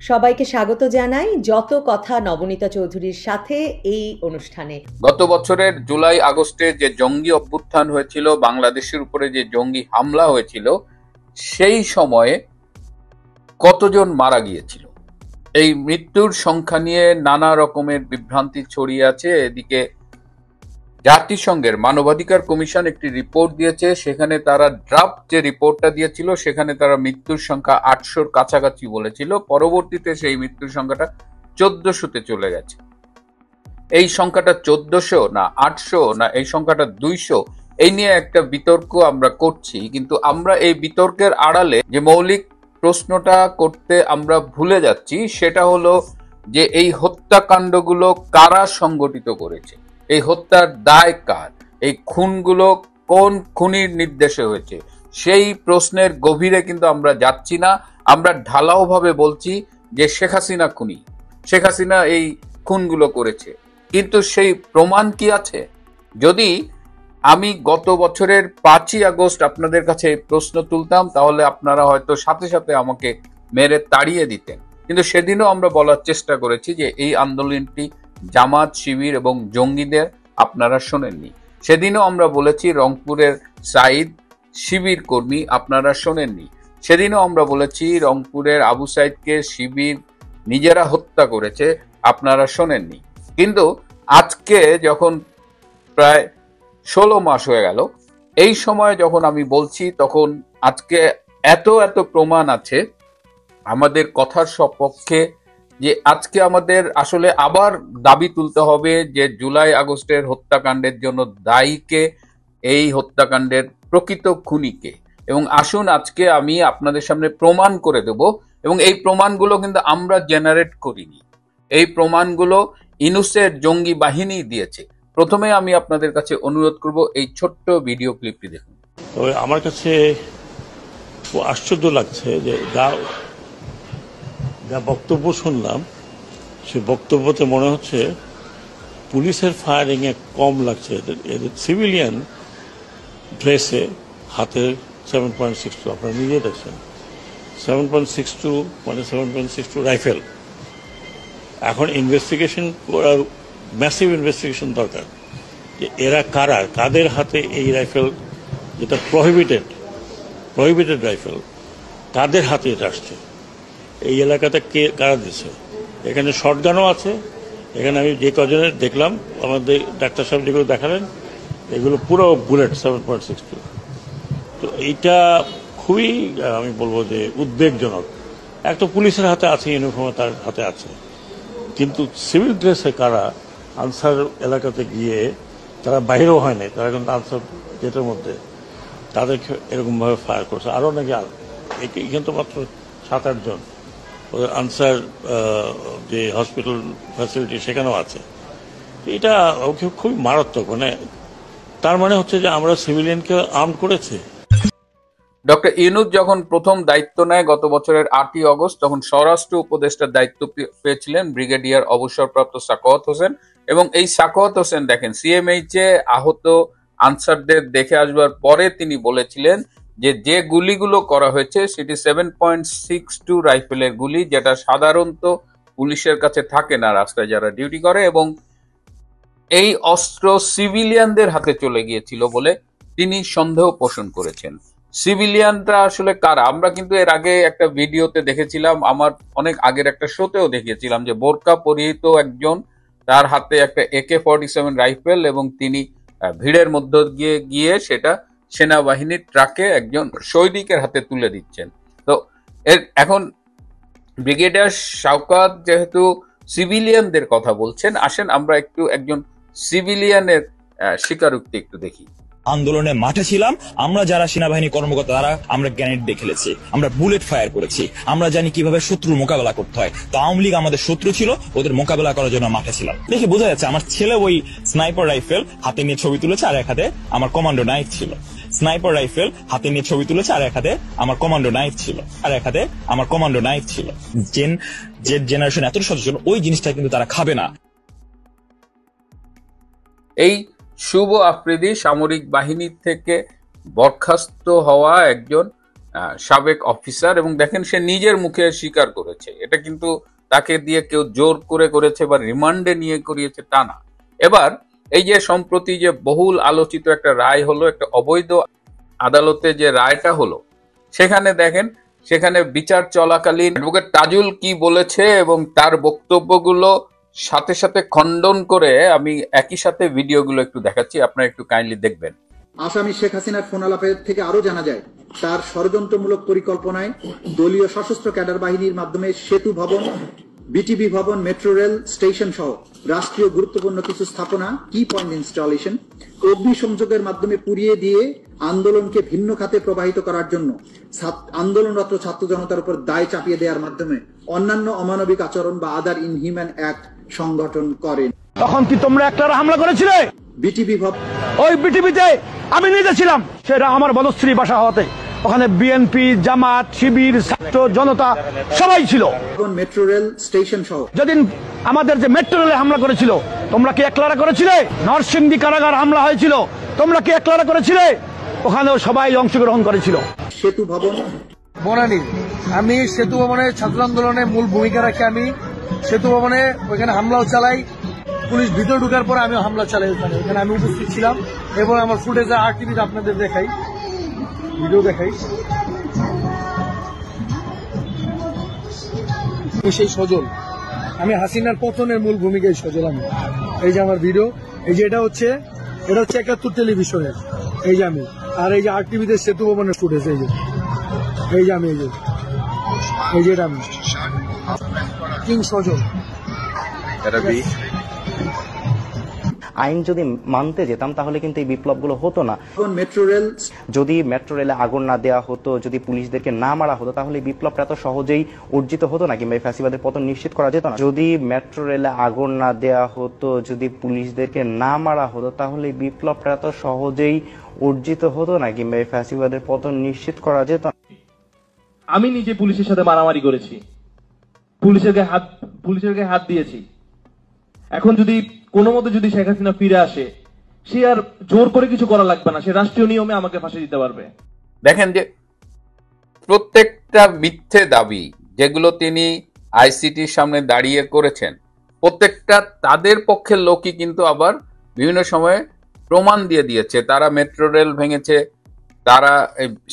সবাইকে স্বাগত জানাই যত কথা নবনীতা চৌধুরীর সাথে এই অনুষ্ঠানে। গত বছরের জুলাই আগস্টে যে জঙ্গি অভ্যুত্থান হয়েছিল, বাংলাদেশের উপরে যে জঙ্গি হামলা হয়েছিল, সেই সময়ে কতজন মারা গিয়েছিল, এই মৃত্যুর সংখ্যা নিয়ে নানা রকমের বিভ্রান্তি ছড়িয়ে আছে। এদিকে জাতিসংঘের মানবাধিকার কমিশন একটি রিপোর্ট দিয়েছে, সেখানে তারা ড্রাফট যে রিপোর্টটা দিয়েছিল সেখানে তারা মৃত্যুর সংখ্যা 800-র কাছাকাছি বলেছিল। পরবর্তীতে সেই মৃত্যুর সংখ্যাটা 1400-তে চলে গেছে। এই সংখ্যাটা 1400 না 800 না এই সংখ্যাটা 200, এই নিয়ে একটা বিতর্ক আমরা করছি, কিন্তু আমরা এই বিতর্কের আড়ালে যে মৌলিক প্রশ্নটা করতে আমরা ভুলে যাচ্ছি সেটা হলো যে এই হত্যাকাণ্ডগুলো কারা সংগঠিত করেছে, এই হত্যার দায় কার, এই খুনগুলো কোন খুনির নির্দেশে হয়েছে, সেই প্রশ্নের গভীরে কিন্তু আমরা যাচ্ছি না। আমরা ঢালাওভাবে বলছি যে শেখ হাসিনা খুনি, শেখ হাসিনা এই খুনগুলো করেছে, কিন্তু সেই প্রমাণ কি আছে? যদি আমি গত বছরের 5ই আগস্ট আপনাদের কাছে প্রশ্ন তুলতাম তাহলে আপনারা হয়তো সাথে সাথে আমাকে মেরে তাড়িয়ে দিতেন, কিন্তু সেদিনও আমরা বলার চেষ্টা করেছি যে এই আন্দোলনটি জামাত, শিবির এবং জঙ্গিদের, আপনারা শোনেননি। সেদিনও আমরা বলেছি রংপুরের সাইদ শিবির কর্মী, আপনারা শোনেননি। সেদিনও আমরা বলেছি রংপুরের আবু সাইদকে শিবির নিজেরা হত্যা করেছে, আপনারা শোনেননি। কিন্তু আজকে যখন প্রায় 16 মাস হয়ে গেল, এই সময় যখন আমি বলছি তখন আজকে এত এত প্রমাণ আছে আমাদের কথার সপক্ষে যে আজকে আমাদের আসলে আবার দাবি তুলতে হবে যে জুলাই আগস্টের হত্যাকাণ্ডের জন্য দায়ীকে, এই হত্যাকাণ্ডের প্রকৃত খুনিকে। এবং আসুন আজকে আমি আপনাদের সামনে প্রমাণ করে দেব, এবং এই প্রমাণগুলো কিন্তু আমরা জেনারেট করিনি, এই প্রমাণগুলো ইনুসের জঙ্গি বাহিনী দিয়েছে। প্রথমে আমি আপনাদের কাছে অনুরোধ করব এই ছোট্ট ভিডিও ক্লিপটি দেখুন। আমার কাছে আশ্চর্য লাগছে যে যা বক্তব্য শুনলাম, সে বক্তব্যতে মনে হচ্ছে পুলিশের ফায়ারিং এ কম লাগছে, এদের সিভিলিয়ান ড্রেসে হাতে 7.62, আপনারা নিজে দেখছেন 7.62 মানে 7.62 রাইফেল। এখন ইনভেস্টিগেশন করার, ম্যাসিভ ইনভেস্টিগেশন দরকার যে এরা কারা, কাদের হাতে এই রাইফেল, যেটা প্রহিবিটেড রাইফেল, কাদের হাতে এটা আসছে, এই এলাকাতে কে কারা দিচ্ছে। এখানে শটগানও আছে, এখানে আমি যে কজনের দেখলাম, আমাদের ডাক্তার সাহেব যেগুলো দেখালেন এগুলো পুরো বুলেট 7.62। তো এইটা খুবই আমি বলবো যে উদ্বেগজনক। একটা পুলিশের হাতে আছে, ইউনিফর্মে তার হাতে আছে, কিন্তু সিভিল ড্রেসে কারা আনসার এলাকাতে গিয়ে, তারা বাইরেও হয় নাই, তারা কিন্তু আনসার গেটের মধ্যে তাদেরকে এরকমভাবে ফায়ার করছে। আরও নাকি এখানে তো মাত্র 7-8 জন, ওদের আনসার যে হসপিটাল ফ্যাসিলিটি সেখানেও আছে। এটা খুবই মারাত্মক। মানে তার মানে হচ্ছে যে আমরা সিভিলিয়ানকে আর্ম করেছি। ডক্টর ইউনূস যখন প্রথম দায়িত্ব নেয় গত বছরের 8ই আগস্ট, তখন স্বরাষ্ট্র উপদেষ্টার দায়িত্ব পেয়েছিলেন ব্রিগেডিয়ার অবসরপ্রাপ্ত সাখাওয়াত হোসেন। এবং এই সাখাওয়াত হোসেন দেখেন সিএমএইচে আহত আনসারদের দেখে আসবার পরে তিনি বলেছিলেন যে গুলিগুলো করা হয়েছে সেটি 7.62 রাইফেলের গুলি, যেটা সাধারণত পুলিশের কাছে থাকে না রাস্তায় যারা ডিউটি করে, এবং এই অস্ত্র সিভিলিয়ানদের হাতে চলে গিয়েছিল বলে তিনি সন্দেহ পোষণ করেছেন। সিভিলিয়ানরা আসলে কারা? আমরা কিন্তু এর আগে একটা ভিডিওতে দেখেছিলাম, আমার অনেক আগের একটা শোতেও দেখিয়েছিলাম যে বোরকা পরিহিত একজন, তার হাতে একটা AK-47 রাইফেল, এবং তিনি ভিড়ের মধ্য দিয়ে গিয়ে সেটা সেনাবাহিনীর ট্রাকে একজন সৈনিকের হাতে তুলে দিচ্ছেন। তো এখন ব্রিগেডিয়ার শাওকাত যেহেতু সিভিলিয়ানদের কথা বলছেন, আসেন আমরা একটু একজন সিভিলিয়ানের স্বীকারোক্তি একটু দেখি। আন্দোলনে মাঠে ছিলাম আমরা, যারা সেনাবাহিনী কর্মকর্তা তারা, আমরা গ্রেনেড দিয়ে খেলেছি, আমরা বুলেট ফায়ার করেছি, আমরা জানি কিভাবে শত্রুর মোকাবেলা করতে হয়। তো আওয়ামী লীগ আমাদের শত্রু ছিল, ওদের মোকাবেলা করার জন্য মাঠে ছিলাম। দেখে বোঝা যাচ্ছে আমার ছেলে ওই স্নাইপার রাইফেল হাতে নিয়ে ছবি তুলেছে, আর এক হাতে আমার কমান্ডো নাইফ ছিল। স্নাইপার রাইফেল হাতে নিয়ে ছবি তুলেছে, আর এক হাতে আমার কমান্ডো নাইফ ছিল, যে জেনারেশন এত সচেতন, ওই জিনিসটা কিন্তু তারা খাবে না। এই শুভ আফ্রিদি সামরিক বাহিনী থেকে বরখাস্ত হওয়া একজন সাবেক অফিসার, এবং দেখেন সে নিজের মুখে স্বীকার করেছে। এটা কিন্তু তাকে দিয়ে কেউ জোর করে করেছে বা রিমান্ডে নিয়ে করিয়েছে তা না। এবার এই যে সম্প্রতি যে বহুল আলোচিত একটা রায় হলো, একটা অবৈধ আদালতে যে রায়টা হলো, সেখানে দেখেন সেখানে বিচার চলাকালীন অ্যাডভোকেট তাজুল কি বলেছে এবং তার বক্তব্যগুলো সাথে সাথে খণ্ডন করে আমি একই সাথে ভিডিওগুলো একটু দেখাচ্ছি, আপনারা একটু কাইন্ডলি দেখবেন। আসামি শেখ হাসিনার ফোন আলাপের থেকে আরো জানা যায় তার ষড়যন্ত্রমূলক পরিকল্পনায় দলীয় সশস্ত্র ক্যাডার বাহিনীর মাধ্যমে সেতু ভবন, বিটিবি ভবন, মেট্রো রেল স্টেশন সহ রাষ্ট্রীয় গুরুত্বপূর্ণ কিছু স্থাপনা কি পয়েন্ট ইনস্টলেশন অগ্নিসংযোগের মাধ্যমে পুড়িয়ে দিয়ে আন্দোলনকে ভিন্ন খাতে প্রবাহিত করার জন্য আন্দোলনরত ছাত্র জনতার উপর দায় চাপিয়ে দেওয়ার মাধ্যমে অন্যান্য অমানবিক আচরণ বা আদার ইনহিউম্যান অ্যাক্ট সংগঠন করেন। তখন কি তোমরা একটার হামলা করেছিলে? বিটিবি ভবন, ওই বিটিভিতে আমি নিজে ছিলাম, সেটা আমার বনশ্রী বাসা হওয়াতে ওখানে বিএনপি, জামাত, শিবির, ছাত্র জনতা সবাই ছিল। মেট্রো রেল স্টেশন সহ যেদিন আমাদের যে মেট্রো রেলে হামলা করেছিল, তোমরা কি একলারা করেছিলে? নরসিংদী কারাগার হামলা হয়েছিল, তোমরা কি একলারা করেছিলে? ওখানেও সবাই অংশগ্রহণ করেছিল। সেতু ভবন বনানী, আমি সেতু ভবনে ছাত্র আন্দোলনে মূল ভূমিকা রাখি। আমি সেতু ভবনে ওইখানে হামলাও চালাই, পুলিশ ভিতরে ঢুকার পরে আমি হামলা চালাই ওখানে আমি উপস্থিত ছিলাম এবং আমার ফুটেজে আরটিভিতে আপনাদের দেখাই, ভিডিও দেখাই। সেই সজল, আমি হাসিনার পতনের মূল ভূমিকায় সজল আমি। এই যে আমার ভিডিও, এই যে এটা হচ্ছে ৭১ টেলিভিশনের, এই যে আমি, আর এই যে আরটিভিতে সেতু ভবনের ফুটেজ, এই যে আমি, এই যে এটা আমি কিং সজল। আইন যদি মানতে যেতাম তাহলে কিন্তু এই বিপ্লবগুলো হতো না। মেট্রো রেল, যদি মেট্রো রেলে আগুন না দেওয়া হতো, যদি পুলিশদেরকে না মারা হতো, তাহলে বিপ্লবটা এত সহজেই অর্জিত হতো না, কিংবা ফ্যাসিবাদের পতন নিশ্চিত করা যেত না। যদি মেট্রো রেলে আগুন না দেওয়া হতো, যদি পুলিশদেরকে না মারা হতো, তাহলে বিপ্লবটা এত সহজেই অর্জিত হতো না, কিংবা ফ্যাসিবাদের পতন নিশ্চিত করা যেত না। আমি নিজে পুলিশের সাথে মারামারি করেছি, পুলিশের গায়ে হাত দিয়েছি। এখন যদি কোনো মতে যদি শেখ হাসিনা ফিরে আসে, সে আর জোর করে কিছু করা লাগবে না, সে রাষ্ট্রীয় নিয়মে আমাকে ফাঁসি দিতে পারবে। দেখেন যে প্রত্যেকটা মিথ্যে দাবি যেগুলো তিনি আইসিটির সামনে দাঁড়িয়ে করেছেন, প্রত্যেকটা তাদের পক্ষের লোকই কিন্তু আবার বিভিন্ন সময়ে প্রমাণ দিয়ে দিয়েছে। তারা মেট্রো রেল ভেঙেছে, তারা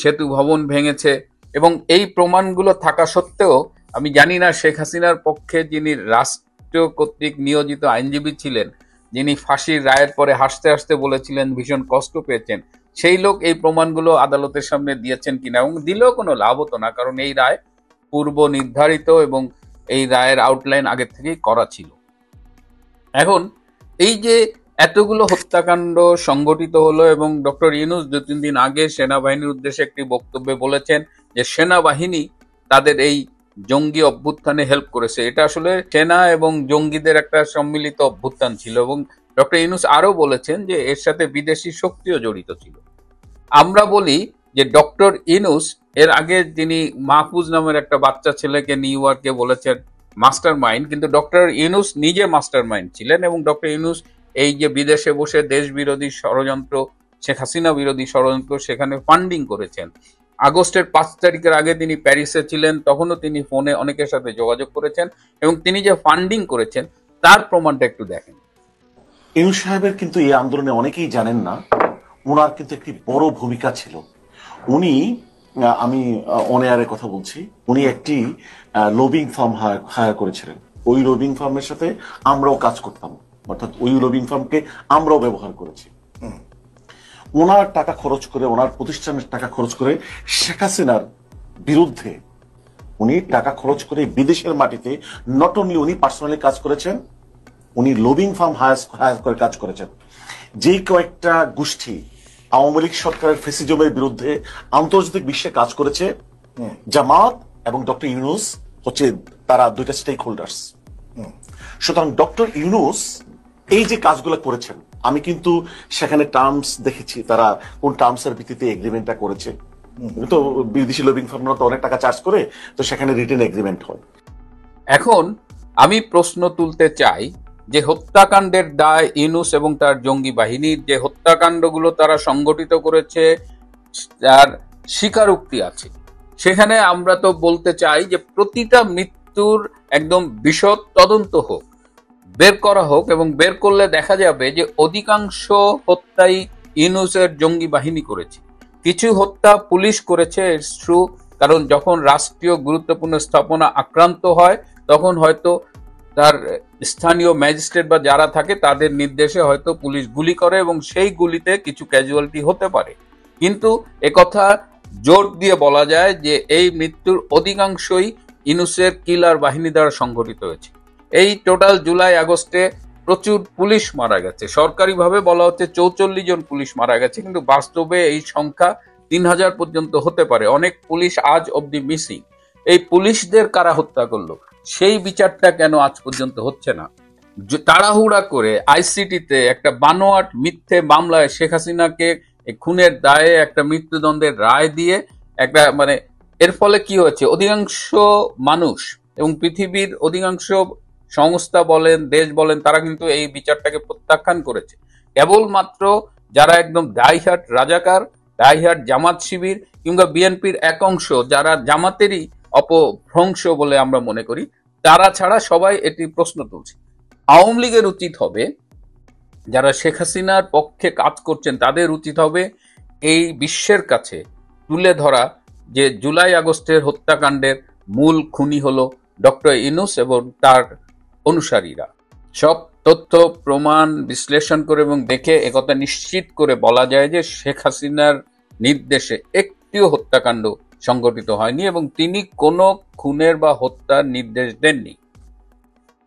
সেতু ভবন ভেঙেছে, এবং এই প্রমাণগুলো থাকা সত্ত্বেও আমি জানি না শেখ হাসিনার পক্ষে যিনি রাষ্ট্র কর্তৃক নিয়োজিত আইনজীবী ছিলেন, যিনি ফাঁসির রায়ের পরে হাসতে হাসতে বলেছিলেন ভীষণ কষ্ট পেয়েছেন, সেই লোক এই প্রমাণগুলো আদালতের সামনে দিয়েছেন কিনা, এবং দিলেও কোনো লাভ হতো না, কারণ এই রায় পূর্ব নির্ধারিত এবং এই রায়ের আউটলাইন আগে থেকেই করা ছিল। এখন এই যে এতগুলো হত্যাকাণ্ড সংগঠিত হলো, এবং ডক্টর ইউনূস ২-৩ দিন আগে সেনাবাহিনীর উদ্দেশ্যে একটি বক্তব্যে বলেছেন যে সেনাবাহিনী তাদের এই জঙ্গি অভ্যুত্থানে হেল্প করেছে। এটা আসলে সেনা এবং জঙ্গিদের একটা সম্মিলিত অভ্যুত্থান ছিল, এবং ডক্টর ইউনূস আরো বলেছেন যে এর সাথে বিদেশি শক্তিও জড়িত ছিল। আমরা বলি যে ডক্টর ইউনূস এর আগে যিনি মাহফুজ নামের একটা বাচ্চা ছেলেকে নিউ ইয়র্কে বলেছেন মাস্টার মাইন্ড, কিন্তু ডক্টর ইউনূস নিজে মাস্টার মাইন্ড ছিলেন, এবং ডক্টর ইউনূস এই যে বিদেশে বসে দেশ বিরোধী ষড়যন্ত্র, শেখ হাসিনা বিরোধী ষড়যন্ত্র, সেখানে ফান্ডিং করেছেন। আগস্টের ৫ তারিখের আগে তিনি প্যারিসে ছিলেন, তখনও তিনি ফোনে অনেকের সাথে যোগাযোগ করেছেন, এবং তিনি যে ফান্ডিং করেছেন তার প্রমাণটা একটু দেখেন। ইউনূস সাহেবের কিন্তু এই আন্দোলনে অনেকেই জানেন না, ওনার কিন্তু একটি বড় ভূমিকা ছিল। উনি, আমি অন এয়ারে কথা বলছি, উনি একটি লবিং ফার্ম হায়ার করেছিলেন। ওই লবিং ফার্মের সাথে আমরাও কাজ করতাম, অর্থাৎ ওই লবিং ফার্মকে আমরাও ব্যবহার করেছি। ওনার টাকা খরচ করে, ওনার প্রতিষ্ঠানের টাকা খরচ করে শেখ হাসিনার বিরুদ্ধে উনি টাকা খরচ করে বিদেশের মাটিতে নট অনলি উনি পার্সোনালি কাজ করেছেন, উনি লবিং ফার্ম হায়ার করে কাজ করেছেন। যে কয়েকটা গোষ্ঠী আওয়ামী লীগ সরকারের ফেসিজমের বিরুদ্ধে আন্তর্জাতিক বিশ্বে কাজ করেছে, জামাত এবং ডক্টর ইউনূস হচ্ছে তারা দুইটা স্টেক হোল্ডার্স। সুতরাং ডক্টর ইউনূস এই যে কাজগুলো করেছেন, আমি কিন্তু সেখানে টার্মস দেখেছি, তারা কোন টার্মস এর ভিত্তিতে এগ্রিমেন্টটা করেছে। তো বিদেশি লবিং ফার্মরা তো অনেক টাকা চার্জ করে, তো সেখানে রিটেন এগ্রিমেন্ট হয়। এখন আমি প্রশ্ন তুলতে চাই যে হত্যাকাণ্ডের দায় ইউনূস এবং তার জঙ্গি বাহিনীর, যে হত্যাকাণ্ডগুলো তারা সংগঠিত করেছে তার স্বীকারোক্তি আছে, সেখানে আমরা তো বলতে চাই যে প্রতিটা মৃত্যুর একদম বিশদ তদন্ত হোক, বের করা হোক, এবং বের করলে দেখা যাবে যে অধিকাংশ হত্যাই ইউনূসের জঙ্গি বাহিনী করেছে। কিছু হত্যা পুলিশ করেছে, ইটস ট্রু, কারণ যখন রাষ্ট্রীয় গুরুত্বপূর্ণ স্থাপনা আক্রান্ত হয় তখন হয়তো তার স্থানীয় ম্যাজিস্ট্রেট বা যারা থাকে তাদের নির্দেশে হয়তো পুলিশ গুলি করে এবং সেই গুলিতে কিছু ক্যাজুয়ালিটি হতে পারে। কিন্তু একথা জোর দিয়ে বলা যায় যে এই মৃত্যুর অধিকাংশই ইউনূসের কিলার বাহিনী দ্বারা সংঘটিত হয়েছে। এই টোটাল জুলাই আগস্টে প্রচুর পুলিশ মারা গেছে। সরকারিভাবে বলা হচ্ছে 44 জন পুলিশ মারা গেছে, কিন্তু বাস্তবে এই সংখ্যা 3000 পর্যন্ত হতে পারে। অনেক পুলিশ আজ অবধি মিসিং। এই পুলিশদের কারা হত্যা করলো সেই বিচারটা কেন আজ পর্যন্ত হচ্ছে না? তাড়াহুড়া করে আইসিটিতে একটা বানোয়াট মিথ্যে মামলায় শেখ হাসিনাকে খুনের দায়ে একটা মৃত্যুদণ্ডের রায় দিয়ে একটা এর ফলে কি হয়েছে, অধিকাংশ মানুষ এবং পৃথিবীর অধিকাংশ সংস্থা বলেন, দেশ বলেন, তারা কিন্তু এই বিচারটাকে প্রত্যাখ্যান করেছে। কেবলমাত্র যারা একদম ডাইহার্ট রাজাকার, ডাইহার্ট জামাত শিবির কিংবা বিএনপির এক অংশ যারা জামাতেরই অপভ্রংশ বলে আমরা মনে করি, তারা ছাড়া সবাই এটি প্রশ্ন তুলছে। আওয়ামী লীগের উচিত হবে, যারা শেখ হাসিনার পক্ষে কাজ করছেন তাদের উচিত হবে এই বিশ্বের কাছে তুলে ধরা যে জুলাই আগস্টের হত্যাকাণ্ডের মূল খুনি হলো ডক্টর ইউনূস এবং তার অনুসারীরা। সব তথ্য প্রমাণ বিশ্লেষণ করে এবং দেখে একথা নিশ্চিত করে বলা যায় যে শেখ হাসিনার নির্দেশে একটিও হত্যাকাণ্ড সংঘটিত হয়নি এবং তিনি কোনো খুনের বা হত্যার নির্দেশ দেননি।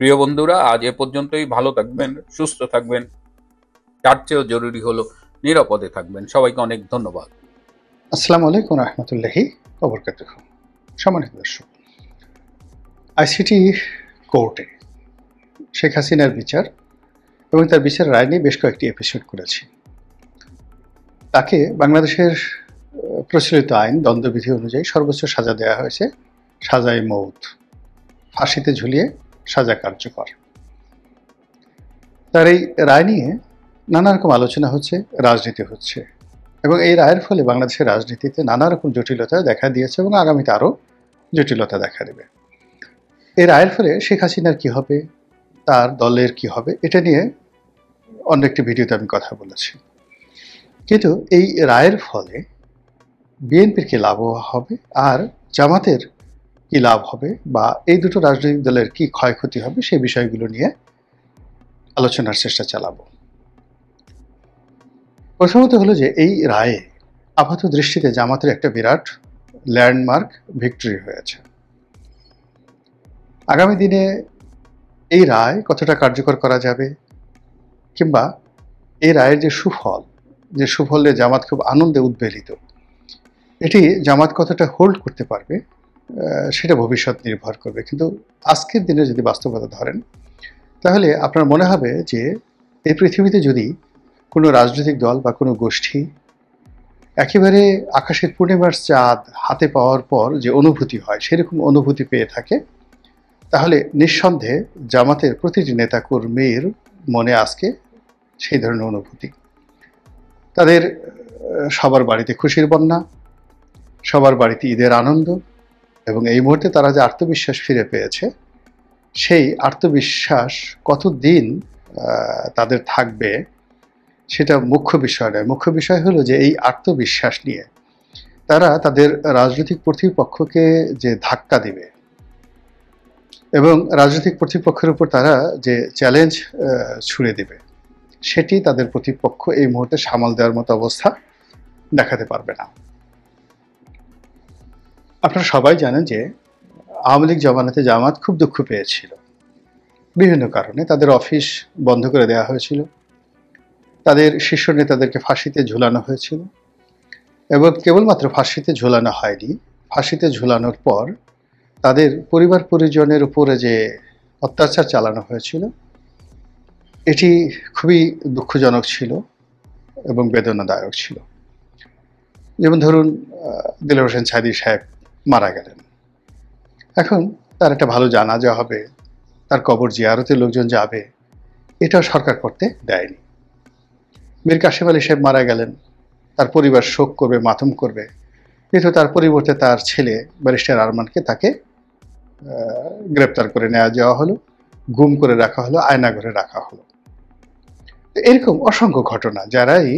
প্রিয় বন্ধুরা, আজ এ পর্যন্তই। ভালো থাকবেন, সুস্থ থাকবেন, তার চেয়েও জরুরি হলো নিরাপদে থাকবেন। সবাইকে অনেক ধন্যবাদ। আসসালামু আলাইকুম রহমতুল্লাহি ওয়া বারাকাতুহু। সম্মানিত দর্শক, আইসিটি কোর্টে শেখ হাসিনার বিচার এবং তার বিচার রায় নিয়ে বেশ কয়েকটি এপিসোড করেছি। তাকে বাংলাদেশের প্রচলিত আইন দণ্ডবিধি অনুযায়ী সর্বোচ্চ সাজা দেওয়া হয়েছে সাজায়ে মৌত, ফাঁসিতে ঝুলিয়ে সাজা কার্যকর। তার এই রায় নিয়ে নানা রকম আলোচনা হচ্ছে, রাজনীতি হচ্ছে, এবং এই রায়ের ফলে বাংলাদেশের রাজনীতিতে নানা রকম জটিলতা দেখা দিয়েছে এবং আগামীতে আরও জটিলতা দেখা দেবে। এই রায়ের ফলে শেখ হাসিনার কি হবে, তার দলের কি হবে, এটা নিয়ে অন্য একটি ভিডিওতে আমি কথা বলেছি। কিন্তু এই রায়ের ফলে বিএনপির কি লাভ হবে আর জামাতের কি লাভ হবে বা এই দুটো রাজনৈতিক দলের কি ক্ষয়ক্ষতি হবে সেই বিষয়গুলো নিয়ে আলোচনার চেষ্টা চালাবো। প্রথমত হলো যে এই রায়ে আপাত দৃষ্টিতে জামাতের একটা বিরাট ল্যান্ডমার্ক ভিক্টরি হয়েছে। আগামী দিনে এই রায় কতটা কার্যকর করা যাবে কিংবা এই রায়ের যে সুফলে জামাত খুব আনন্দে উদ্বেলিত, এটি জামাত কতটা হোল্ড করতে পারবে সেটা ভবিষ্যৎ নির্ভর করবে। কিন্তু আজকের দিনে যদি বাস্তবতা ধরেন তাহলে আপনার মনে হবে যে এই পৃথিবীতে যদি কোনো রাজনৈতিক দল বা কোনো গোষ্ঠী একেবারে আকাশের পূর্ণিমার চাঁদ হাতে পাওয়ার পর যে অনুভূতি হয় সেরকম অনুভূতি পেয়ে থাকে, তাহলে নিঃসন্দেহে জামাতের প্রতিটি নেতাকর্মীর মনে আজকে সেই ধরনের অনুভূতি। তাদের সবার বাড়িতে খুশির বন্যা, সবার বাড়িতে ঈদের আনন্দ, এবং এই মুহূর্তে তারা যে আত্মবিশ্বাস ফিরে পেয়েছে, সেই আত্মবিশ্বাস কতদিন তাদের থাকবে সেটা মুখ্য বিষয় নয়। মুখ্য বিষয় হলো যে এই আত্মবিশ্বাস নিয়ে তারা তাদের রাজনৈতিক প্রতিপক্ষকে যে ধাক্কা দিবে এবং রাজনৈতিক প্রতিপক্ষের উপর তারা যে চ্যালেঞ্জ ছুড়ে দেবে, সেটি তাদের প্রতিপক্ষ এই মুহূর্তে সামাল দেওয়ার মতো অবস্থা দেখাতে পারবে না। আপনারা সবাই জানেন যে আওয়ামী লীগ জমানাতে জামাত খুব দুঃখ পেয়েছিল বিভিন্ন কারণে। তাদের অফিস বন্ধ করে দেওয়া হয়েছিল, তাদের শীর্ষ নেতাদেরকে ফাঁসিতে ঝুলানো হয়েছিল, এবং কেবলমাত্র ফাঁসিতে ঝুলানো হয়নি, ফাঁসিতে ঝুলানোর পর তাদের পরিবার পরিজনের উপরে যে অত্যাচার চালানো হয়েছিল এটি খুবই দুঃখজনক ছিল এবং বেদনাদায়ক ছিল। যেমন ধরুন দেলোয়ার হোসেন সাঈদী সাহেব মারা গেলেন, এখন তার একটা ভালো জানাজা হবে, তার কবর জিয়ারতে লোকজন যাবে, এটাও সরকার করতে দেয়নি। মীর কাসেম আলী সাহেব মারা গেলেন, তার পরিবার শোক করবে, মাতম করবে, কিন্তু তার পরিবর্তে তার ছেলে ব্যারিস্টার আরমানকে তাকে গ্রেপ্তার করে নেওয়া যাওয়া হলো, গুম করে রাখা হলো, আয়নাঘরে রাখা হলো। এরকম অসংখ্য ঘটনা, যারাই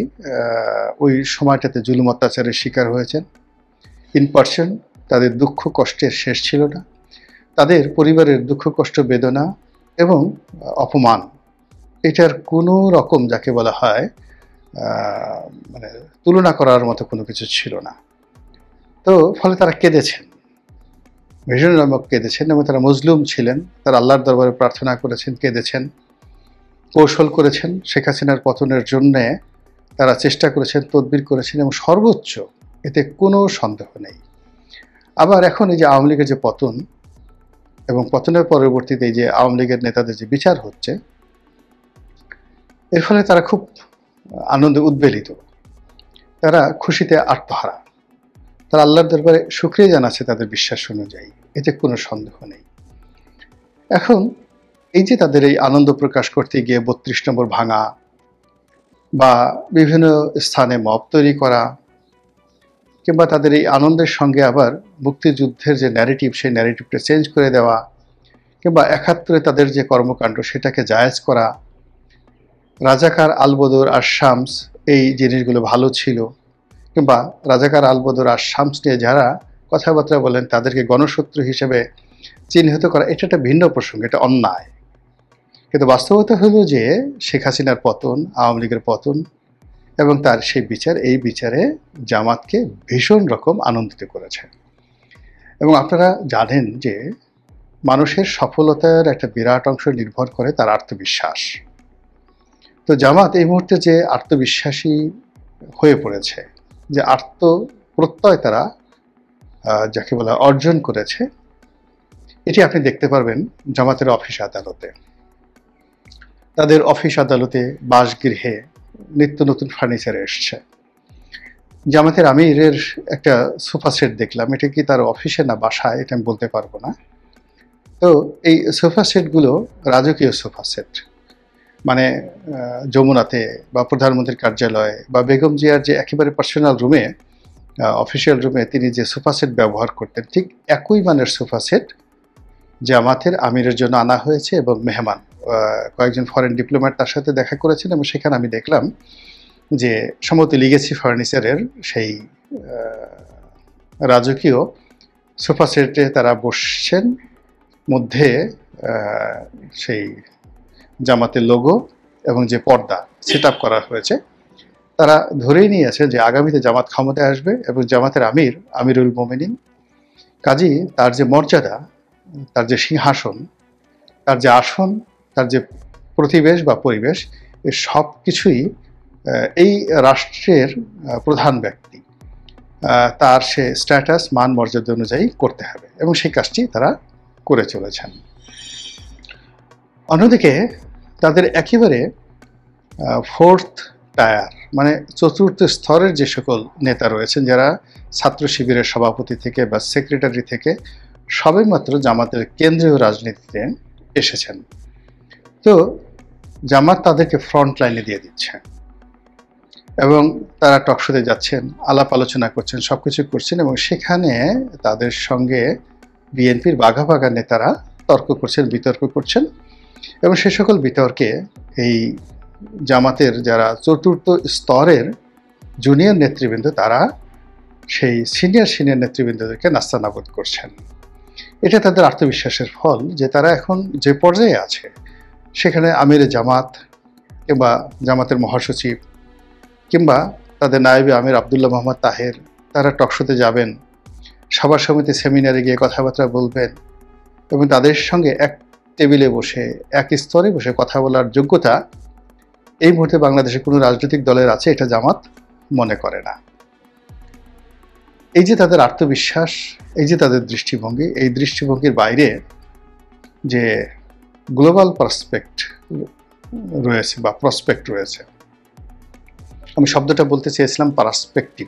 ওই সময়টাতে জুলুম অত্যাচারের শিকার হয়েছেন, ইন পার্সন তাদের দুঃখ কষ্টের শেষ ছিল না, তাদের পরিবারের দুঃখ কষ্ট বেদনা এবং অপমান এটার কোনো রকম যাকে বলা হয় মানে তুলনা করার মতো কোনো কিছু ছিল না। তো ফলে তারা কেঁদেছেন, ভীষণ নামক কেঁদেছেন, এবং তারা মজলুম ছিলেন, তারা আল্লাহর দরবারে প্রার্থনা করেছেন, কেঁদেছেন, কৌশল করেছেন, শেখ হাসিনার পতনের জন্যে তারা চেষ্টা করেছেন, তদবির করেছেন, এবং সর্বোচ্চ, এতে কোনো সন্দেহ নেই। আবার এখন এই যে আওয়ামী লীগের যে পতন এবং পতনের পরবর্তীতে এই যে আওয়ামী লীগের নেতাদের যে বিচার হচ্ছে, এর ফলে তারা খুব আনন্দে উদ্বেলিত, তারা খুশিতে আত্মহারা, তারা আল্লাহর দরবারে শুকরিয়া জানাচ্ছে তাদের বিশ্বাস অনুযায়ী, এতে কোনো সন্দেহ নেই। এখন এই যে তাদের এই আনন্দ প্রকাশ করতে গিয়ে ৩২ নম্বর ভাঙা বা বিভিন্ন স্থানে মব তৈরি করা, কিংবা তাদের এই আনন্দের সঙ্গে আবার মুক্তিযুদ্ধের যে ন্যারেটিভ, সেই ন্যারেটিভটা চেঞ্জ করে দেওয়া, কিংবা ৭১ তাদের যে কর্মকাণ্ড সেটাকে জায়েজ করা, রাজাকার আলবদর আর শামস এই জিনিসগুলো ভালো ছিল, কিংবা রাজাকার আলবদর আর শামস নিয়ে যারা কথাবার্তা বলেন তাদেরকে গণশত্রু হিসেবে চিহ্নিত করা, এটা একটা ভিন্ন প্রসঙ্গ, এটা অন্যায়। কিন্তু বাস্তবতা হলো যে শেখ হাসিনার পতন, আওয়ামী লীগের পতন এবং তার সেই বিচার, এই বিচারে জামাতকে ভীষণ রকম আনন্দিত করেছে। এবং আপনারা জানেন যে মানুষের সফলতার একটা বিরাট অংশ নির্ভর করে তার আত্মবিশ্বাস। তো জামাত এই মুহূর্তে যে আত্মবিশ্বাসী হয়ে পড়েছে, যে আত্মপ্রত্যয় তারা যাকে বলা অর্জন করেছে, এটি আপনি দেখতে পারবেন জামাতের অফিস আদালতে। তাদের অফিস আদালতে, বাসগৃহে নিত্য নতুন ফার্নিচার এসছে। জামাতের আমিরের একটা সোফা সেট দেখলাম, এটা কি তার অফিসে না বাসায় এটা আমি বলতে পারবো না। তো এই সোফা সেটগুলো রাজকীয় সোফা সেট, মানে যমুনাতে বা প্রধানমন্ত্রীর কার্যালয়ে বা বেগম জিয়ার যে একেবারে পার্সোনাল রুমে, অফিসিয়াল রুমে তিনি যে সোফা সেট ব্যবহার করতেন, ঠিক একই মানের সোফা সেট জামাতের আমিরের জন্য আনা হয়েছে। এবং মেহমান কয়েকজন ফরেন ডিপ্লোম্যাট তার সাথে দেখা করেছেন, এবং সেখানে আমি দেখলাম যে সম্ভবত লিগেসি ফার্নিচারের সেই রাজকীয় সোফা সেটে তারা বসছেন, মধ্যে সেই জামাতের লোগো এবং যে পর্দা সেট আপ করা হয়েছে, তারা ধরেই নিয়েছে যে আগামীতে জামাত ক্ষমতায় আসবে এবং জামাতের আমিরুল মোমিনিন, কাজী তার যে মর্যাদা, তার যে সিংহাসন, তার যে আসন, তার যে প্রতিবেশ বা পরিবেশ, এর সব কিছুই এই রাষ্ট্রের প্রধান ব্যক্তি, তার সে স্ট্যাটাস, মান, মর্যাদা অনুযায়ী করতে হবে, এবং সেই কাজটি তারা করে চলেছেন। অন্যদিকে তাদের একেবারে ফোর্থ টায়ার, মানে চতুর্থ স্তরের যে সকল নেতা রয়েছেন, যারা ছাত্র শিবিরের সভাপতি থেকে বা সেক্রেটারি থেকে সবেমাত্র জামাতের কেন্দ্রীয় রাজনীতিতে এসেছেন। তো জামাত তাদেরকে ফ্রন্ট লাইনে দিয়ে দিচ্ছে, এবং তারা টকশোতে যাচ্ছেন, আলাপ আলোচনা করছেন, সব কিছু করছেন, এবং সেখানে তাদের সঙ্গে বিএনপির বাঘা বাঘা নেতারা তর্ক করছেন, বিতর্ক করছেন, এবং সে সকল বিতর্কে এই জামাতের যারা চতুর্থ স্তরের জুনিয়র নেতৃবৃন্দ, তারা সেই সিনিয়র নেতৃবৃন্দদেরকে নাস্তানাবুদ করছেন। এটা তাদের আত্মবিশ্বাসের ফল, যে তারা এখন যে পর্যায়ে আছে সেখানে আমিরে জামাত কিংবা জামাতের মহাসচিব কিংবা তাদের নায়েবে আমির আবদুল্লাহ মোহাম্মদ তাহের, তারা টকশোতে যাবেন, সভা সমিতি সেমিনারে গিয়ে কথাবার্তা বলবেন, এবং তাদের সঙ্গে এক টেবিলে বসে, এক স্তরে বসে কথা বলার যোগ্যতা এই মুহূর্তে বাংলাদেশে কোনো রাজনৈতিক দলের আছে, এটা জামাত মনে করে না। এই যে তাদের আত্মবিশ্বাস, এই যে তাদের দৃষ্টিভঙ্গি, এই দৃষ্টিভঙ্গির বাইরে যে গ্লোবাল পার্সপেক্ট রয়েছে বা প্রসপেক্ট রয়েছে, আমি শব্দটা বলতে চেয়েছিলাম পার্সপেক্টিভ।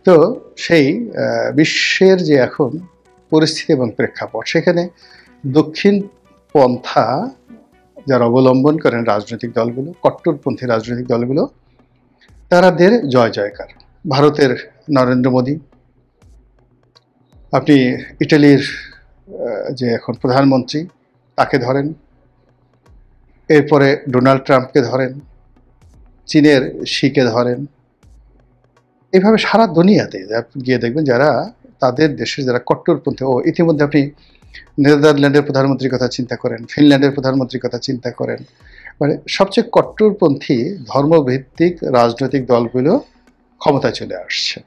তো সেই বিশ্বের যে এখন পরিস্থিতি এবং প্রেক্ষাপট, সেখানে দক্ষিণ পন্থা যারা অবলম্বন করেন রাজনৈতিক দলগুলো, কট্টরপন্থী রাজনৈতিক দলগুলো, তাদের জয় জয়কার। ভারতের নরেন্দ্র মোদী, আপনি ইটালির যে এখন প্রধানমন্ত্রী তাকে ধরেন, এরপরে ডোনাল্ড ট্রাম্পকে ধরেন, চীনের শিকে ধরেন, এইভাবে সারা দুনিয়াতে গিয়ে দেখবেন যারা তাদের দেশের যারা কট্টরপন্থী, ইতিমধ্যে আপনি নেদারল্যান্ডের প্রধানমন্ত্রীর কথা চিন্তা করেন, ফিনল্যান্ডের প্রধানমন্ত্রীর কথা চিন্তা করেন, মানে সবচেয়ে কট্টরপন্থী ধর্মভিত্তিক রাজনৈতিক দলগুলো ক্ষমতায় চলে আসছে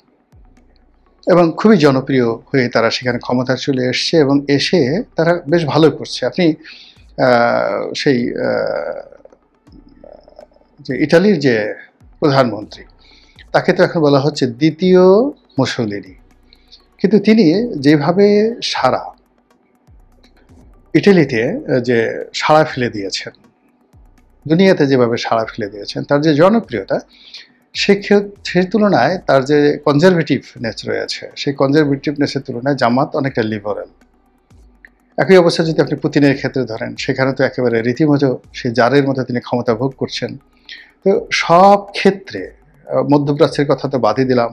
এবং খুবই জনপ্রিয় হয়ে তারা সেখানে ক্ষমতায় চলে এসছে এবং এসে তারা বেশ ভালো করছে। আপনি সেই যে ইটালির যে প্রধানমন্ত্রী তাকে তো এখন বলা হচ্ছে দ্বিতীয় মুসোলিনি, কিন্তু তিনি যেভাবে সারা ইটালিতে যে সাড়া ফেলে দিয়েছেন, দুনিয়াতে যেভাবে সাড়া ফেলে দিয়েছেন, তার যে জনপ্রিয়তা সেই তুলনায় তার যে কনজারভেটিভনেস রয়েছে, সেই কনজারভেটিভনেসের তুলনায় জামাত অনেকটা লিবারেল। একই অবস্থা যদি আপনি পুতিনের ক্ষেত্রে ধরেন, সেখানে তো একেবারে রীতিমতো সেই জারের মতো তিনি ক্ষমতা ভোগ করছেন। তো সব ক্ষেত্রে মধ্যপ্রাচ্যের কথা তো বাদই দিলাম,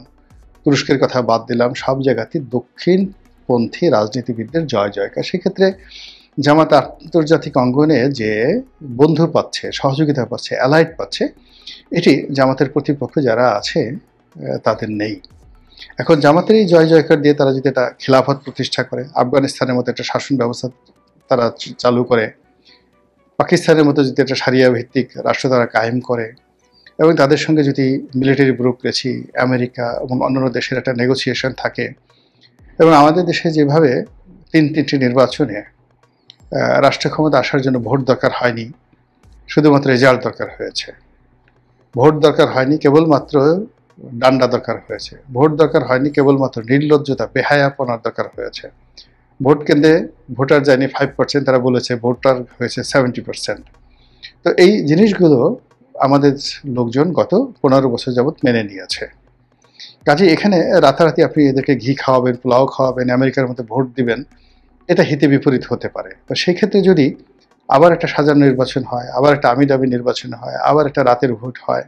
তুরস্কের কথা বাদ দিলাম, সব জায়গাতেই দক্ষিণপন্থী রাজনীতিবিদদের জয় জয়কার। সেক্ষেত্রে জামাত আন্তর্জাতিক অঙ্গনে যে বন্ধু পাচ্ছে, সহযোগিতা পাচ্ছে, অ্যালাইড পাচ্ছে, এটি জামাতের প্রতিপক্ষ যারা আছে তাদের নেই। এখন জামাতের এই জয় জয়কার দিয়ে তারা যদি একটা খিলাফত প্রতিষ্ঠা করে, আফগানিস্তানের মতো একটা শাসন ব্যবস্থা তারা চালু করে, পাকিস্তানের মতো যদি একটা সারিয়া ভিত্তিক রাষ্ট্র তারা কায়েম করে এবং তাদের সঙ্গে যদি মিলিটারি ব্যুরোক্রেসি, আমেরিকা এবং অন্যান্য দেশের একটা নেগোসিয়েশন থাকে, এবং আমাদের দেশে যেভাবে তিনটি নির্বাচনে রাষ্ট্র ক্ষমতা আসার জন্য ভোট দরকার হয়নি, শুধুমাত্র রেজাল্ট দরকার হয়েছে। ভোট দরকার হয়নি, কেবলমাত্র ডান্ডা দরকার হয়েছে। ভোট দরকার হয়নি, কেবলমাত্র নির্লজ্জতা, বেহায়াপনার দরকার হয়েছে। ভোট কেন্দ্রে ভোটার যায়নি 5%, তারা বলেছে ভোটার হয়েছে 70%। তো এই জিনিসগুলো আমাদের লোকজন গত 15 বছর যাবৎ মেনে নিয়েছে। কাজে এখানে রাতারাতি আপনি এদেরকে ঘি খাওয়াবেন, পোলাও খাওয়াবেন, আমেরিকার মতো ভোট দিবেন, এটা হিতে বিপরীত হতে পারে। তো সেই ক্ষেত্রে যদি আবার একটা সাজানো নির্বাচন হয়, আবার একটা আমিদামি নির্বাচন হয়, আবার একটা রাতের ভোট হয়,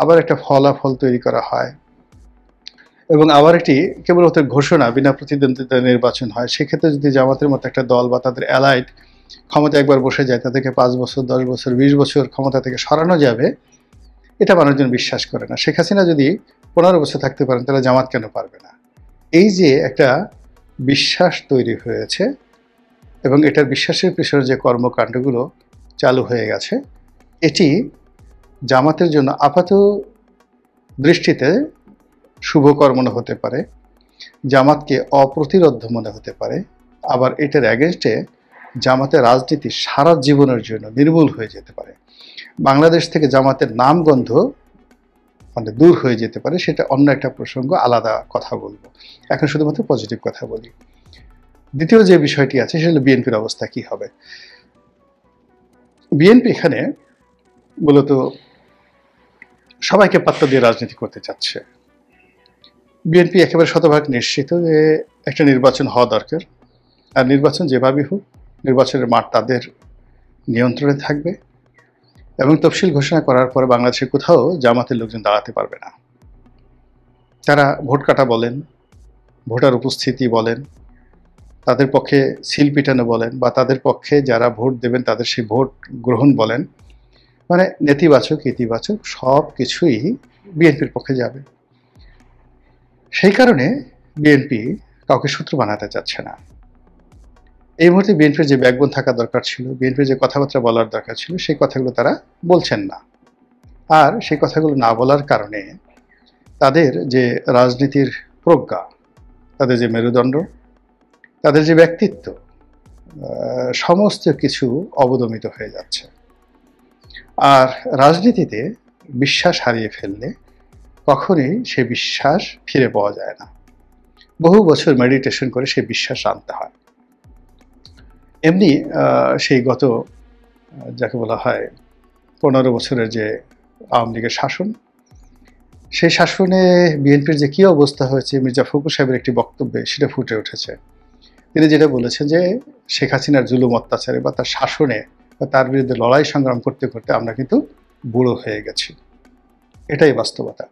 আবার একটা ফলাফল তৈরি করা হয় এবং আবার একটি কেবল ওদের ঘোষণা বিনা প্রতিদ্বন্দ্বিতা নির্বাচন হয়, সেক্ষেত্রে যদি জামাতের মতো একটা দল বা তাদের অ্যালাইড ক্ষমতা একবার বসে যায়, তাদেরকে 5 বছর, 10 বছর, 20 বছর ক্ষমতা থেকে সরানো যাবে, এটা মানুষজন বিশ্বাস করে না। শেখ হাসিনা যদি 15 বছর থাকতে পারেন, তাহলে জামাত কেন পারবে না? এই যে একটা বিশ্বাস তৈরি হয়েছে এবং এটার বিশ্বাসের পিছনে যে কর্মকাণ্ডগুলো চালু হয়ে গেছে, এটি জামাতের জন্য আপাত দৃষ্টিতে শুভকর মনে হতে পারে, জামাতকে অপ্রতিরোধ্য মনে হতে পারে, আবার এটার অ্যাগেনস্টে জামাতের রাজনীতি সারা জীবনের জন্য নির্মূল হয়ে যেতে পারে। বাংলাদেশ থেকে জামাতের নামগন্ধ মানে দূর হয়ে যেতে পারে, সেটা অন্য একটা প্রসঙ্গ, আলাদা কথা বলবো। এখন শুধুমাত্র পজিটিভ কথা বলি। দ্বিতীয় যে বিষয়টি আছে সেটা হলো বিএনপির অবস্থা কি হবে। বিএনপি এখানে মূলত সবাইকে পাত্তা দিয়ে রাজনীতি করতে চাচ্ছে। বিএনপি একেবারে শতভাগ নিশ্চিত যে একটা নির্বাচন হওয়া দরকার, আর নির্বাচন যেভাবেই হোক নির্বাচনের মাঠ তাদের নিয়ন্ত্রণে থাকবে এবং তফসিল ঘোষণা করার পরে বাংলাদেশে কোথাও জামাতের লোকজন দাঁড়াতে পারবে না। তারা ভোট কাটা বলেন, ভোটার উপস্থিতি বলেন, তাদের পক্ষে সিল পিটানো বলেন, বা তাদের পক্ষে যারা ভোট দেবেন তাদের সেই ভোট গ্রহণ বলেন, মানে নেতিবাচক ইতিবাচক সব কিছুই বিএনপির পক্ষে যাবে। সেই কারণে বিএনপি কাউকে শত্রু বানাতে চাচ্ছে না। এই মুহূর্তে বিএনপির যে ব্যাকবোন থাকা দরকার ছিল, বিএনপির যে কথাবার্তা বলার দরকার ছিল, সেই কথাগুলো তারা বলছেন না। আর সেই কথাগুলো না বলার কারণে তাদের যে রাজনীতির প্রজ্ঞা, তাদের যে মেরুদণ্ড, তাদের যে ব্যক্তিত্ব, সমস্ত কিছু অবদমিত হয়ে যাচ্ছে। আর রাজনীতিতে বিশ্বাস হারিয়ে ফেললে কখনোই সে বিশ্বাস ফিরে পাওয়া যায় না। বহু বছর মেডিটেশন করে সেই বিশ্বাস আনতে হয়। এমনি সেই গত যাকে বলা হয় 15 বছরের যে আওয়ামী লীগের শাসন, সেই শাসনে বিএনপির যে কী অবস্থা হয়েছে, মির্জা ফখরুল সাহেবের একটি বক্তব্যে সেটা ফুটে উঠেছে। তিনি যেটা বলেছেন যে শেখ হাসিনার জুলুম অত্যাচারে বা তার শাসনে বা তার বিরুদ্ধে লড়াই সংগ্রাম করতে করতে আমরা কিন্তু বুড়ো হয়ে গেছি। এটাই বাস্তবতা।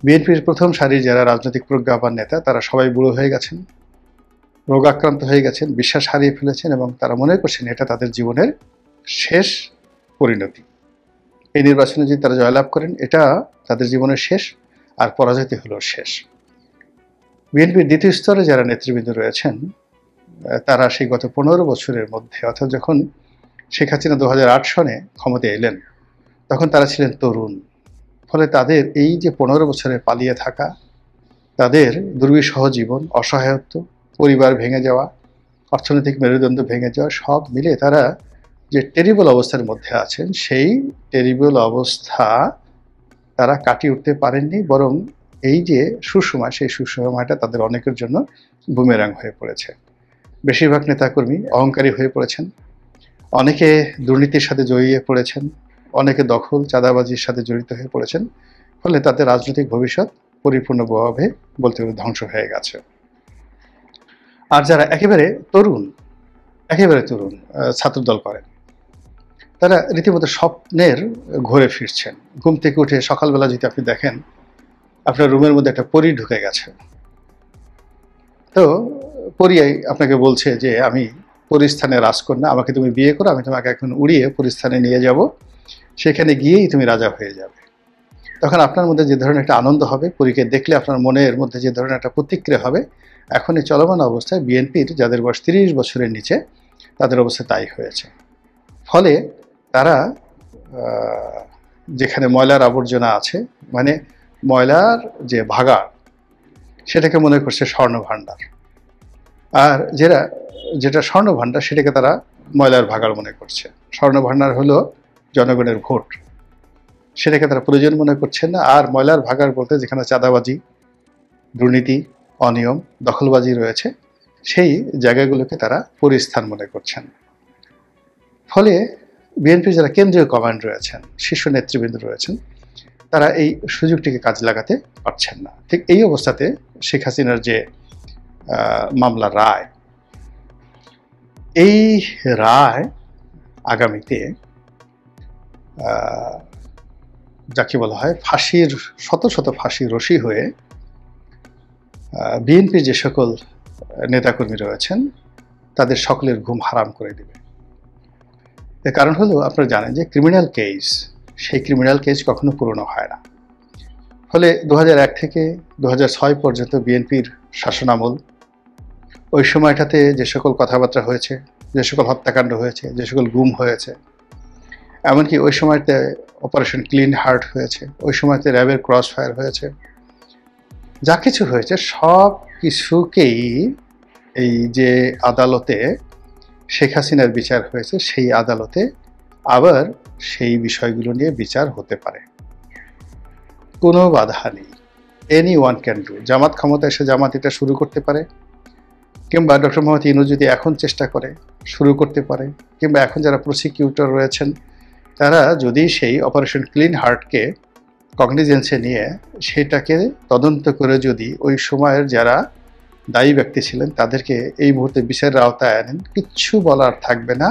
বিএনপির প্রথম সারির যারা রাজনৈতিক প্রজ্ঞাবান নেতা, তারা সবাই বুড়ো হয়ে গেছেন। রোগাক্রান্ত হয়ে গেছেন, বিশ্বাস হারিয়ে ফেলেছেন এবং তারা মনে করছেন এটা তাদের জীবনের শেষ পরিণতি। এই নির্বাচনে যদি তারা জয়লাভ করেন এটা তাদের জীবনের শেষ, আর পরাজয়টি হলো শেষ। বিএনপির দ্বিতীয় স্তরে যারা নেতৃবৃন্দ রয়েছেন তারা সেই গত 15 বছরের মধ্যে, অর্থাৎ যখন শেখ হাসিনা 2008 সনে ক্ষমতায় এলেন তখন তারা ছিলেন তরুণ। ফলে তাদের এই যে 15 বছরে পালিয়ে থাকা, তাদের দুর্বিষহ জীবন, অসহায়ত্ব, পরিবার ভেঙে যাওয়া, অর্থনৈতিক মেরুদণ্ড ভেঙে যাওয়া, সব মিলে তারা যে টেরিবল অবস্থার মধ্যে আছেন সেই টেরিবল অবস্থা তারা কাটিয়ে উঠতে পারেননি, বরং এই যে সুসময় সেই সুসময়টা তাদের অনেকের জন্য বুমেরাং হয়ে পড়েছে। বেশিরভাগ নেতাকর্মী অহংকারী হয়ে পড়েছেন, অনেকে দুর্নীতির সাথে জড়িয়ে পড়েছেন, অনেকে দখল চাঁদাবাজির সাথে জড়িত হয়ে পড়েছেন। ফলে তাদের রাজনৈতিক ভবিষ্যৎ পরিপূর্ণভাবে বলতে গেলে ধ্বংস হয়ে গেছে। আর যারা একেবারে তরুণ ছাত্রদল করেন, তারা রীতিমতো স্বপ্নের ঘুরে ফিরছেন। ঘুম থেকে উঠে সকালবেলা যদি আপনি দেখেন আপনার রুমের মধ্যে একটা পরী ঢুকে গেছে, তো পরী আপনাকে বলছে যে আমি পরিস্থানে রাজকন্যা, আমাকে তুমি বিয়ে করো, আমি তোমাকে এখন উড়িয়ে পরিস্থানে নিয়ে যাব, সেখানে গিয়েই তুমি রাজা হয়ে যাবে। তখন আপনার মধ্যে যে ধরনের একটা আনন্দ হবে, পরীকে দেখলে আপনার মনের মধ্যে যে ধরনের একটা প্রতিক্রিয়া হবে, এখন এই চলমান অবস্থায় বিএনপির যাদের বয়স 30 বছরের নিচে তাদের অবস্থা তাই হয়েছে। ফলে তারা যেখানে ময়লার আবর্জনা আছে, মানে ময়লার যে ভাগাড়, সেটাকে মনে করছে স্বর্ণভাণ্ডার, আর যেটা স্বর্ণভাণ্ডার সেটাকে তারা ময়লার ভাগাড় মনে করছে। স্বর্ণভাণ্ডার হলো জনগণের ভোট, সেটাকে তারা প্রয়োজন মনে করছেন না। আর ময়লার ভাগাড় বলতে যেখানে চাঁদাবাজি, দুর্নীতি, অনিয়ম, দখলবাজি রয়েছে, সেই জায়গাগুলোকে তারা পরিস্থান মনে করছেন। ফলে বিএনপির যারা কেন্দ্রীয় কমান্ড রয়েছেন, শীর্ষ নেতৃবৃন্দ রয়েছেন, তারা এই সুযোগটিকে কাজে লাগাতে পারছেন না। ঠিক এই অবস্থাতে শেখ হাসিনার যে মামলার রায়, এই রায় আগামীতে যাকে বলা হয় ফাঁসির শত শত ফাঁসির রশি হয়ে বিএনপির যে সকল নেতাকর্মী রয়েছেন তাদের সকলের ঘুম হারাম করে দেবে। এর কারণ হলো আপনারা জানেন যে ক্রিমিনাল কেস, সেই ক্রিমিনাল কেস কখনো পুরনো হয় না। ফলে 2001 থেকে 2006 পর্যন্ত বিএনপির শাসনামল, ওই সময়টাতে যে সকল কথাবার্তা হয়েছে, যে সকল হত্যাকাণ্ড হয়েছে, যে সকল গুম হয়েছে, এমনকি ওই সময়তে অপারেশন ক্লিন হার্ট হয়েছে, ওই সময়তে র্যাবের ক্রস ফায়ার হয়েছে, যা কিছু হয়েছে সব কিছুকেই এই যে আদালতে শেখ হাসিনার বিচার হয়েছে, সেই আদালতে আবার সেই বিষয়গুলো নিয়ে বিচার হতে পারে, কোনো বাধা নেই। Anyone can do. Jamaat ক্ষমতা এসে জামাত এটা শুরু করতে পারে, কিংবা ডক্টর মোহাম্মদ ইউনূস যদি এখন চেষ্টা করে শুরু করতে পারে, কিংবা এখন যারা প্রসিকিউটর রয়েছেন তারা যদি সেই অপারেশন ক্লিন হার্টকে কগনিজেন্সে নিয়ে সেটাকে তদন্ত করে যদি ওই সময়ের যারা দায়ী ব্যক্তি ছিলেন তাদেরকে এই মুহূর্তে বিচারের আওতায় আনেন, কিচ্ছু বলার থাকবে না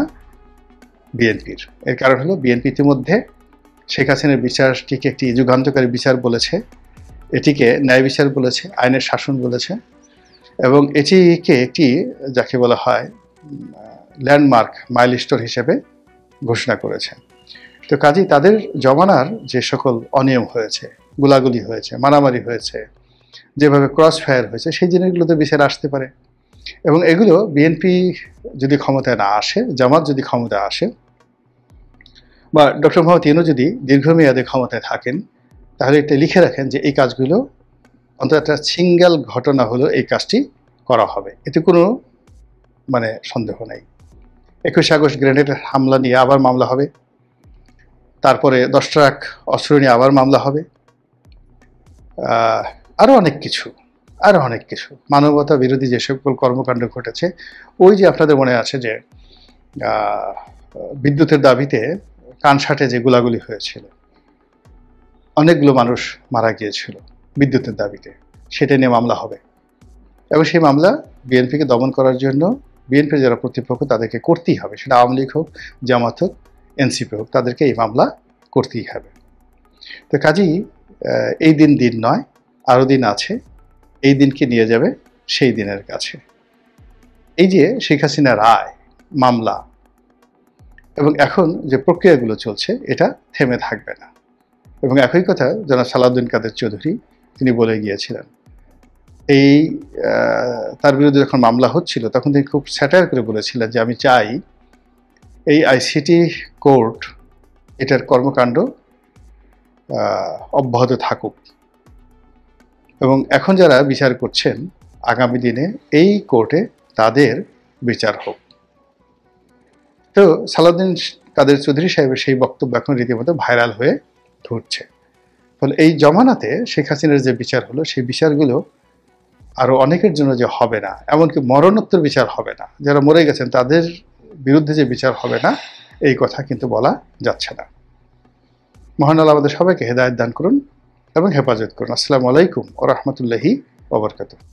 বিএনপির। এর কারণ হলো বিএনপি ইতিমধ্যে শেখ হাসিনার বিচারটিকে একটি যুগান্তকারী বিচার বলেছে, এটিকে ন্যায় বিচার বলেছে, আইনের শাসন বলেছে, এবং এটিকে একটি যাকে বলা হয় ল্যান্ডমার্ক মাইলস্টোন হিসেবে ঘোষণা করেছে। তো কাজেই তাদের জমানার যে সকল অনিয়ম হয়েছে, গোলাগুলি হয়েছে, মারামারি হয়েছে, যেভাবে ক্রস ফায়ার হয়েছে, সেই জিনিসগুলোতে বিচার আসতে পারে। এবং এগুলো বিএনপি যদি ক্ষমতায় না আসে, জামাত যদি ক্ষমতায় আসে, বা ডক্টর মোহাম্মদ ইউনূস যদি দীর্ঘমেয়াদে ক্ষমতায় থাকেন, তাহলে এটা লিখে রাখেন যে এই কাজগুলো অন্তত একটা সিঙ্গেল ঘটনা হলো এই কাজটি করা হবে, এতে কোনো সন্দেহ নেই। 21 আগস্ট গ্রেনেড হামলা নিয়ে আবার মামলা হবে, তারপরে 10 ট্রাক অস্ত্র নিয়ে আবার মামলা হবে, আরও অনেক কিছু মানবতা বিরোধী যে সকল কর্মকাণ্ড ঘটেছে। ওই যে আপনাদের মনে আছে যে বিদ্যুতের দাবিতে কানসাটে যে গোলাগুলি হয়েছিল, অনেকগুলো মানুষ মারা গিয়েছিল বিদ্যুতের দাবিতে, সেটা নিয়ে মামলা হবে। এবং সেই মামলা বিএনপিকে দমন করার জন্য বিএনপির যারা প্রতিপক্ষ তাদেরকে করতেই হবে, সেটা আওয়ামী লীগ হোক, জামাত হোক, এনসিপি হোক, তাদেরকে এই মামলা করতেই হবে। তো কাজেই এই দিন নয়, আরও দিন আছে, এই দিনকে নিয়ে যাবে সেই দিনের কাছে। এই যে শেখ হাসিনা রায় মামলা এবং এখন যে প্রক্রিয়াগুলো চলছে এটা থেমে থাকবে না। এবং একই কথা জনাব সালাউদ্দিন কাদের চৌধুরী তিনি বলে গিয়েছিলেন। এই তার বিরুদ্ধে যখন মামলা হচ্ছিল তখন তিনি খুব স্যাটায়ার করে বলেছিলেন যে আমি চাই এই আইসিটি কোর্ট এটার কর্মকাণ্ড অব্যাহত থাকুক এবং এখন যারা বিচার করছেন আগামী দিনে এই কোর্টে তাদের বিচার হোক। তো সালাউদ্দিন কাদের চৌধুরী সাহেবের সেই বক্তব্য এখন রীতিমতো ভাইরাল হয়ে ঘুরছে। ফলে এই জমানাতে শেখ হাসিনার যে বিচার হলো সেই বিচারগুলো আরো অনেকের জন্য যে হবে না, এমনকি মরণোত্তর বিচার হবে না, যারা মরে গেছেন তাদের বিরুদ্ধে যে বিচার হবে না এই কথা কিন্তু বলা যাচ্ছে না। মহান আল্লাহ আমাদের সবাইকে হেদায়েত দান করুন এবং হেফাজত করুন। আসসালামু আলাইকুম ওয়া রাহমাতুল্লাহি ওয়া বারাকাতুহু।